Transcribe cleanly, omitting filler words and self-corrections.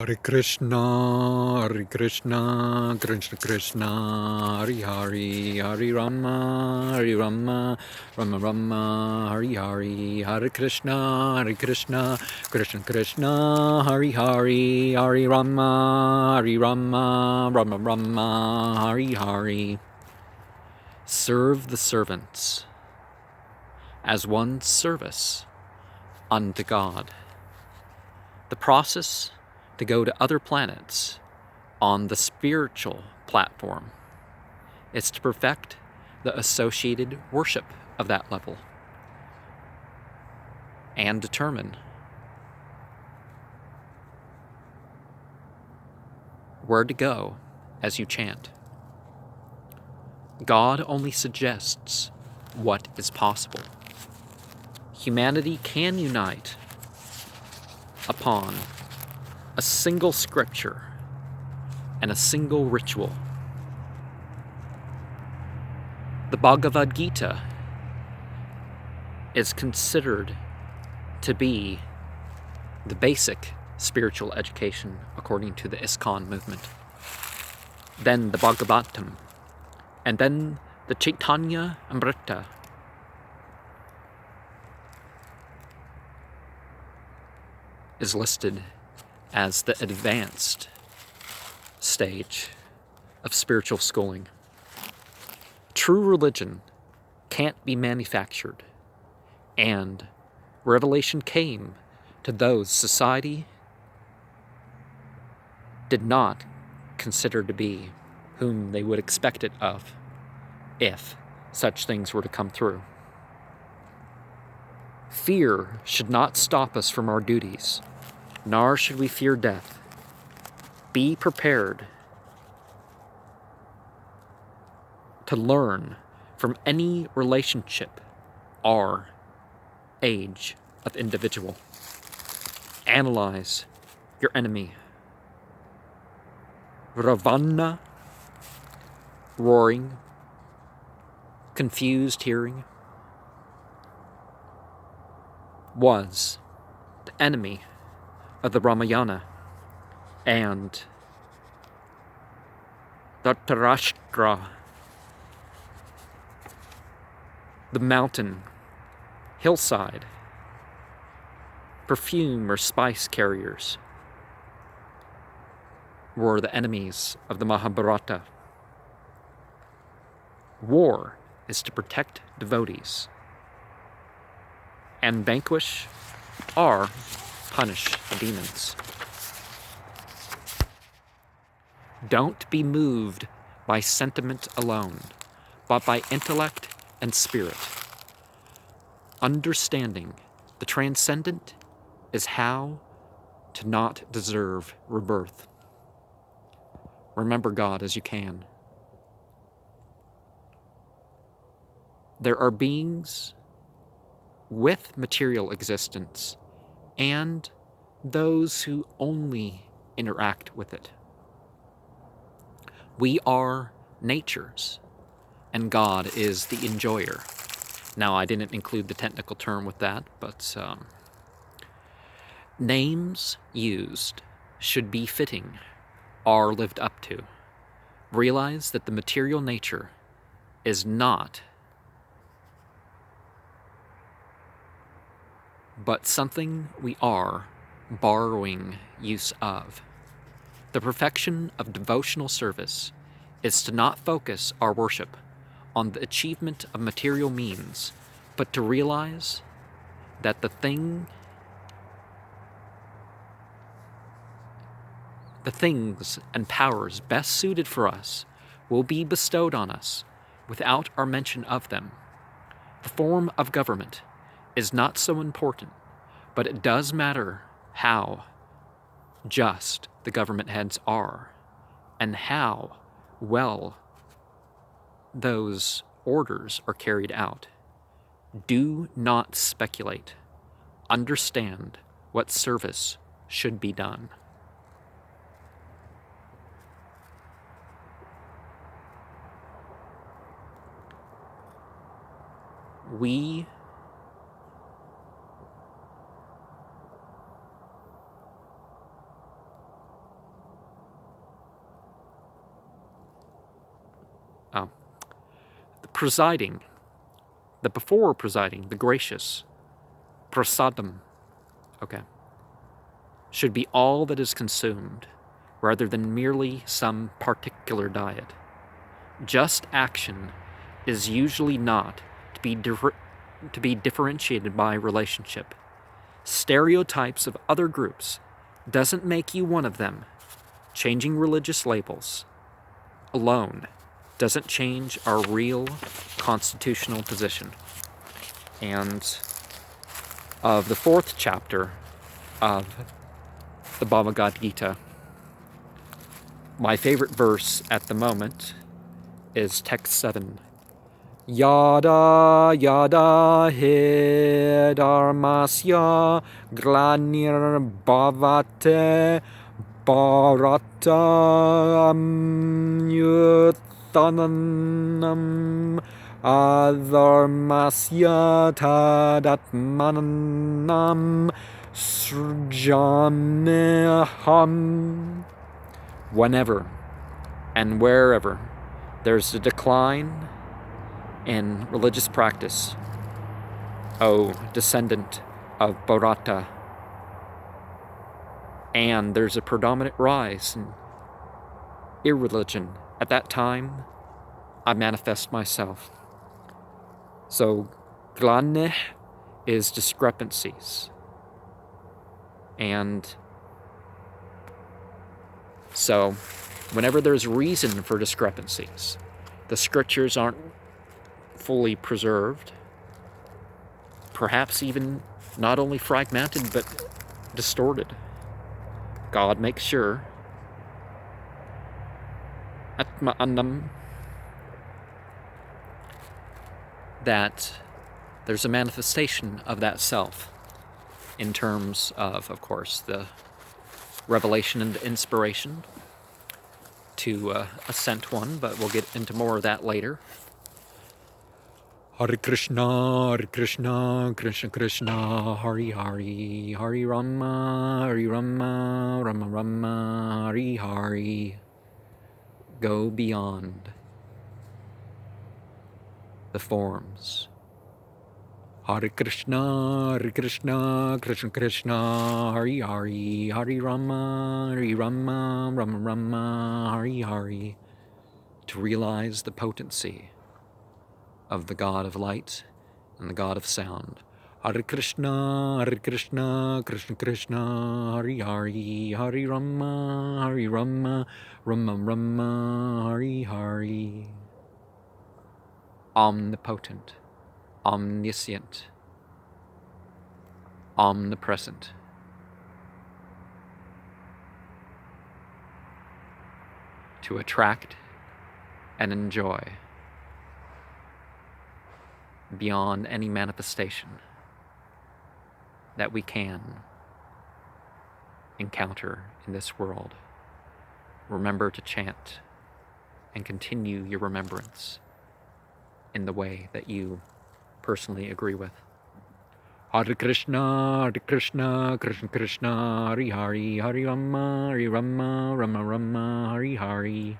Hare Krishna, Hare Krishna, Krishna Krishna, Hare Hare, Hare Rama, Hare Rama, Rama Rama, Hare Hare, Hare Krishna, Hare Krishna, Krishna Krishna, Hare Hare, Hare Rama, Hare Rama, Rama Rama, Hare Hare. Serve the servants as one's service unto God. The process to go to other planets on the spiritual platform is to perfect the associated worship of that level and determine where to go as you chant. God only suggests what is possible. Humanity can unite upon a single scripture and a single ritual. The Bhagavad Gita is considered to be the basic spiritual education according to the ISKCON movement. Then the Bhagavatam, and then the Chaitanya Amrita. Is listed as the advanced stage of spiritual schooling. True religion can't be manufactured, and revelation came to those society did not consider to be whom they would expect it of, if such things were to come through. Fear should not stop us from our duties, nor should we fear death. Be prepared to learn from any relationship or age of individual. Analyze your enemy. Ravana, roaring, confused hearing, was the enemy of the Ramayana, and Dhritarashtra, the mountain, hillside, perfume or spice carriers, were the enemies of the Mahabharata. War is to protect devotees and vanquish or punish the demons. Don't be moved by sentiment alone, but by intellect and spirit. Understanding the transcendent is how to not deserve rebirth. Remember God as you can. There are beings with material existence and those who only interact with it. We are natures, and God is the enjoyer. Now, I didn't include the technical term with that, but names used should be fitting or lived up to. Realize that the material nature is not but something we are borrowing use of. The perfection of devotional service is to not focus our worship on the achievement of material means, but to realize that the things and powers best suited for us will be bestowed on us without our mention of them. The form of government is not so important, but it does matter how just the government heads are and how well those orders are carried out. Do not speculate. Understand what service should be done. We The presiding, the before presiding, the gracious, prasadam, okay, should be all that is consumed, rather than merely some particular diet. Just action is usually not to be differentiated by relationship. Stereotypes of other groups doesn't make you one of them. Changing religious labels alone doesn't change our real constitutional position. And of the 4th chapter of the Bhagavad Gita, my favorite verse at the moment is text 7. Yada yada he dharmasya glanir bhavate bharata amyutanam adharmasya tadatmanam srjameham. Whenever and wherever there's a decline in religious practice, O descendant of Bharata, and there's a predominant rise in irreligion, at that time I manifest myself. So Glaneh is discrepancies. And so whenever there's reason for discrepancies, the scriptures aren't fully preserved, perhaps even not only fragmented but distorted, God makes sure Atma Annam that there's a manifestation of that self in terms of course, the revelation and inspiration to a sent one, but we'll get into more of that later. Hare Krishna, Krishna Krishna, Hare Hare, Hare Rama, Rama Rama, Hare Hare. Go beyond the forms. Hare Krishna, Krishna Krishna, Hare Hare, Hare Rama, Rama, Hare Hare. To realize the potency of the God of light and the God of sound. Hare Krishna, Krishna Krishna, Hare Hare, Hare Rama, Rama, Hare Hare. Omnipotent, omniscient, omnipresent. To attract and enjoy beyond any manifestation that we can encounter in this world. Remember to chant and continue your remembrance in the way that you personally agree with. Hare Krishna, Krishna Krishna, Hare Hare, Hare Rama, Rama, Hare Hare.